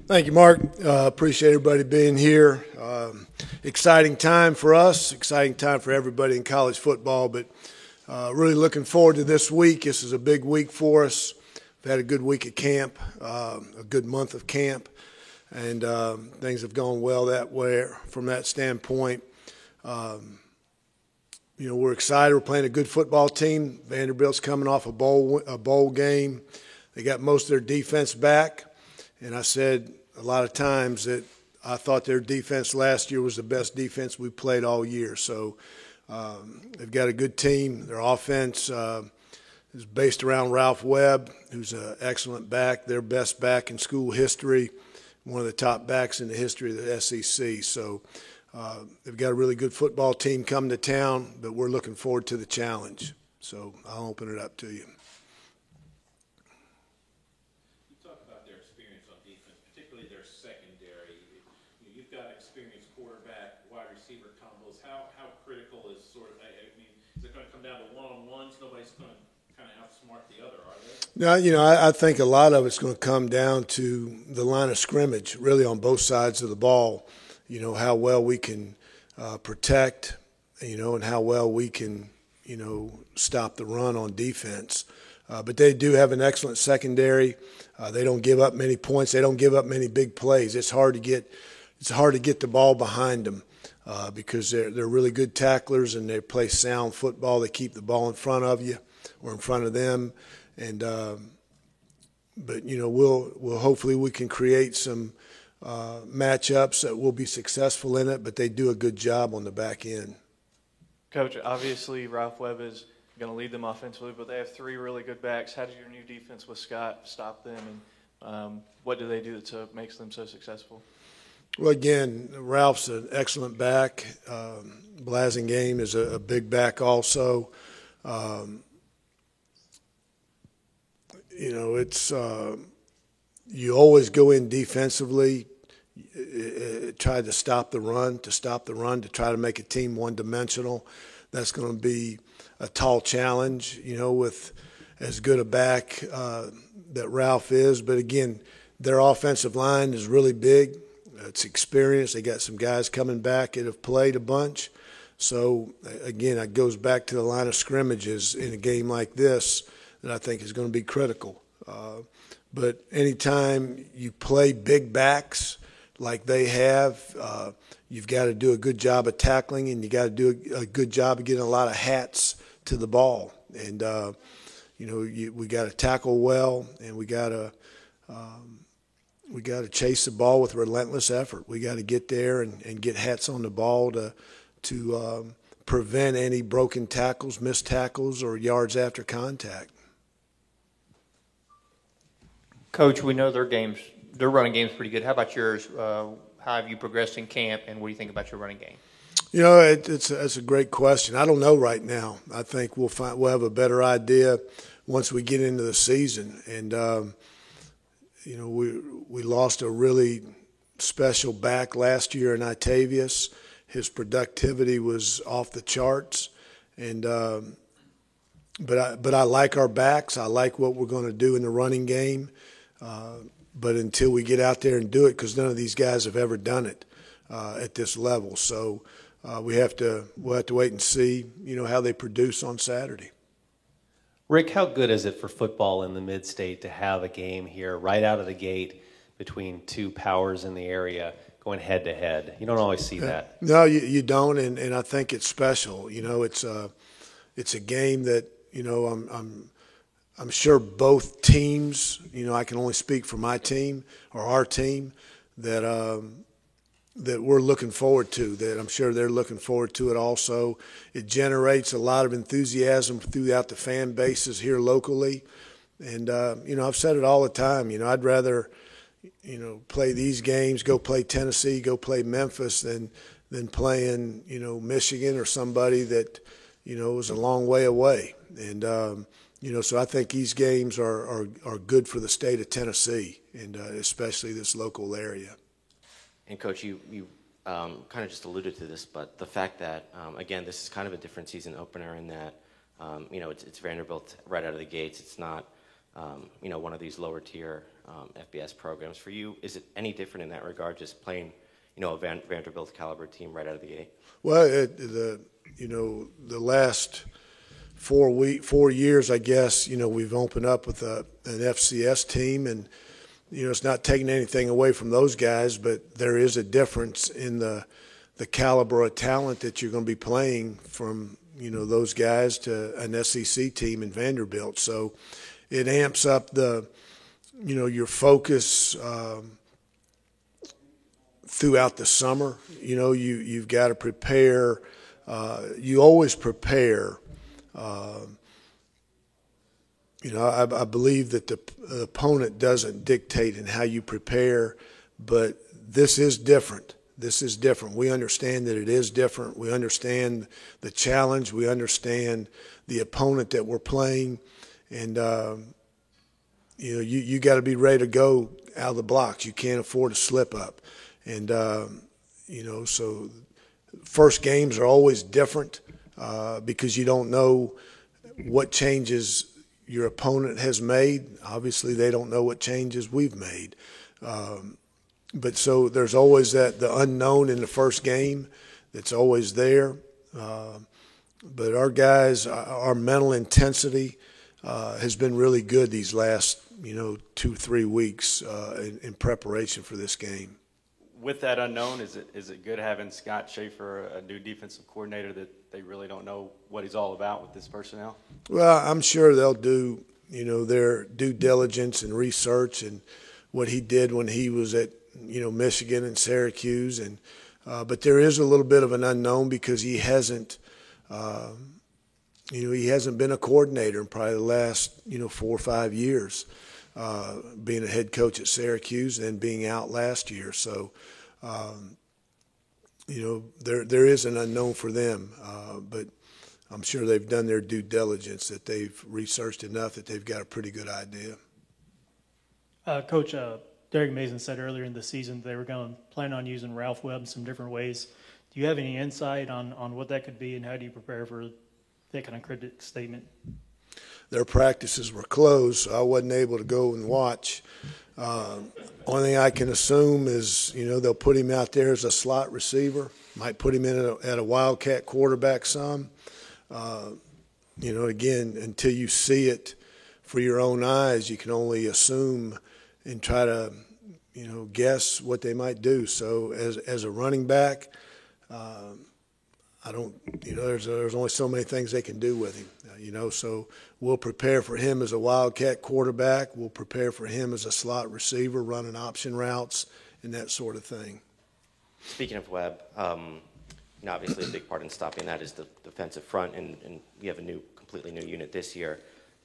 Thank you, Mark. Appreciate everybody being here. Exciting time for us, exciting time for everybody in college football, but really looking forward to this week. This is a big week for us. We've had a good week at camp, a good month of camp, and things have gone well that way from that standpoint. We're excited. We're playing a good football team. Vanderbilt's coming off a bowl game. They got most of their defense back. And I said a lot of times that I thought their defense last year was the best defense we played all year. So they've got a good team. Their offense is based around Ralph Webb, who's an excellent back, their best back in school history, one of the top backs in the history of the SEC. So they've got a really good football team coming to town, but we're looking forward to the challenge. So I'll open it up to you. You've got experienced quarterback, wide receiver combos. How critical is is it going to come down to one-on-ones? Nobody's going to kind of outsmart the other, are they? No, I think a lot of it's going to come down to the line of scrimmage, really on both sides of the ball. How well we can protect, and how well we can, stop the run on defense. But they do have an excellent secondary. They don't give up many points. They don't give up many big plays. It's hard to get the ball behind them because they're really good tacklers and they play sound football. They keep the ball in front of you or in front of them, and but we'll hopefully we can create some matchups that will be successful in it. But they do a good job on the back end. Coach, obviously Ralph Webb is going to lead them offensively, but they have three really good backs. How did your new defense with Scott stop them, and what do they do that makes them so successful? Well, again, Ralph's an excellent back. Blasingame is a big back also. It's you always go in defensively, try to stop the run, to try to make a team one-dimensional. That's going to be a tall challenge, with as good a back that Ralph is. But again, their offensive line is really big. It's experienced. They got some guys coming back that have played a bunch. So, again, it goes back to the line of scrimmages in a game like this that I think is going to be critical. But anytime you play big backs like they have, you've got to do a good job of tackling, and you got to do a good job of getting a lot of hats to the ball. And, we got to tackle well, and we got to chase the ball with relentless effort. We got to get there and get hats on the ball to prevent any broken tackles, missed tackles, or yards after contact. Coach, we know their running game's pretty good. How about yours? How have you progressed in camp, and what do you think about your running game? It's a great question. I don't know right now. I think we'll have a better idea once we get into the season. And we lost a really special back last year in Itavius. His productivity was off the charts, and but I like our backs. I like what we're going to do in the running game. But until we get out there and do it, because none of these guys have ever done it at this level, so we'll have to wait and see, how they produce on Saturday. Rick, how good is it for football in the Mid-State to have a game here right out of the gate between two powers in the area going head-to-head? You don't always see that. No, you don't, and I think it's special. It's a game that I'm sure both teams. I can only speak for my team or our team that we're looking forward to, that I'm sure they're looking forward to it also. It generates a lot of enthusiasm throughout the fan bases here locally. And, I've said it all the time, I'd rather, play these games, go play Tennessee, go play Memphis than playing, Michigan or somebody that, is a long way away. And, so I think these games are good for the state of Tennessee and especially this local area. And Coach, you kind of just alluded to this, but the fact that, again, this is kind of a different season opener in that, it's Vanderbilt right out of the gates. It's not, one of these lower tier FBS programs. For you, is it any different in that regard, just playing, a Vanderbilt caliber team right out of the gate? Well, the last 4 years, I guess, we've opened up with an FCS team, and it's not taking anything away from those guys, but there is a difference in the caliber of talent that you're going to be playing from those guys to an SEC team in Vanderbilt. So it amps up your focus throughout the summer. You've got to prepare. You always prepare. I believe that the opponent doesn't dictate in how you prepare, but this is different. This is different. We understand that it is different. We understand the challenge. We understand the opponent that we're playing, and you got to be ready to go out of the blocks. You can't afford to slip up, and so first games are always different because you don't know what changes your opponent has made. Obviously, they don't know what changes we've made. But so there's always the unknown in the first game that's always there. But our guys, our mental intensity has been really good these last, 2-3 weeks in preparation for this game. With that unknown, is it good having Scott Schaefer, a new defensive coordinator, that they really don't know what he's all about with this personnel? Well, I'm sure they'll do, their due diligence and research and what he did when he was at, Michigan and Syracuse, and but there is a little bit of an unknown because he hasn't, he hasn't been a coordinator in probably the last, 4 or 5 years, being a head coach at Syracuse and being out last year. So, there is an unknown for them, but I'm sure they've done their due diligence, that they've researched enough that they've got a pretty good idea. Coach, Derek Mason said earlier in the season they were going to plan on using Ralph Webb in some different ways. Do you have any insight on what that could be, and how do you prepare for that kind of critic statement? Their practices were closed, so I wasn't able to go and watch. Only thing I can assume is, they'll put him out there as a slot receiver, might put him in at a wildcat quarterback some. Again, until you see it for your own eyes, you can only assume and try to, guess what they might do. So as a running back, I don't, there's only so many things they can do with him, so we'll prepare for him as a wildcat quarterback. We'll prepare for him as a slot receiver, running option routes and that sort of thing. Speaking of Webb, obviously a big part in stopping that is the defensive front, and we have a completely new unit this year.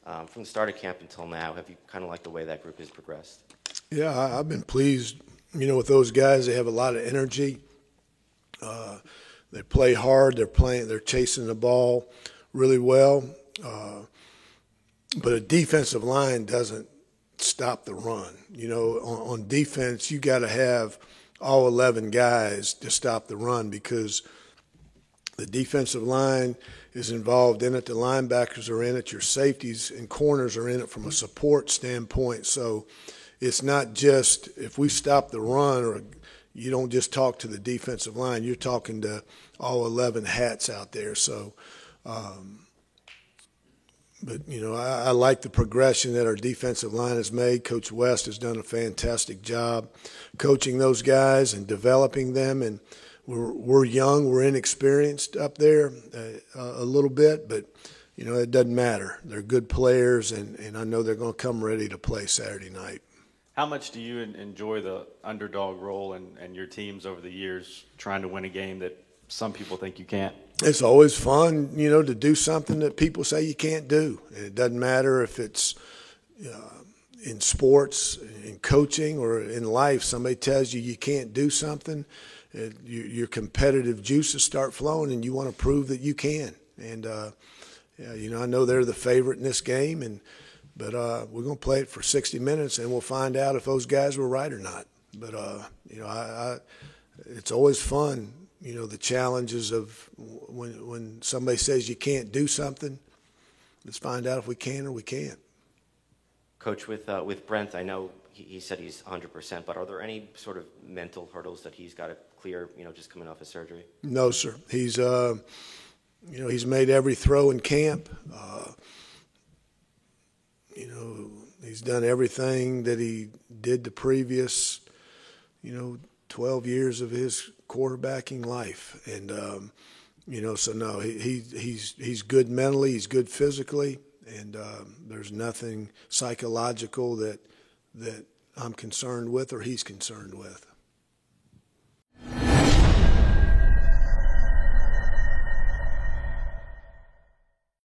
From the start of camp until now, have you kind of liked the way that group has progressed? Yeah, I've been pleased, with those guys. They have a lot of energy. They play hard. They're chasing the ball really well. But a defensive line doesn't stop the run. On defense, you got to have all 11 guys to stop the run, because the defensive line is involved in it. The linebackers are in it. Your safeties and corners are in it from a support standpoint. So it's not just if we stop the run, or you don't just talk to the defensive line. You're talking to all 11 hats out there. So, but, I like the progression that our defensive line has made. Coach West has done a fantastic job coaching those guys and developing them. And we're young, we're inexperienced up there a little bit, but, it doesn't matter. They're good players, and I know they're going to come ready to play Saturday night. How much do you enjoy the underdog role and your teams over the years trying to win a game that some people think you can't? It's always fun, to do something that people say you can't do. And it doesn't matter if it's in sports, in coaching, or in life. Somebody tells you can't do something, your competitive juices start flowing, and you want to prove that you can. And, I know they're the favorite in this game, but we're going to play it for 60 minutes, and we'll find out if those guys were right or not. But, it's always fun, the challenges of when somebody says you can't do something. Let's find out if we can or we can't. Coach, with Brent, I know he said he's 100%, but are there any sort of mental hurdles that he's got to clear, just coming off his surgery? No, sir. He's he's made every throw in camp. He's done everything that he did the previous, 12 years of his quarterbacking life. And, so no, he's good mentally, he's good physically, and there's nothing psychological that I'm concerned with or he's concerned with.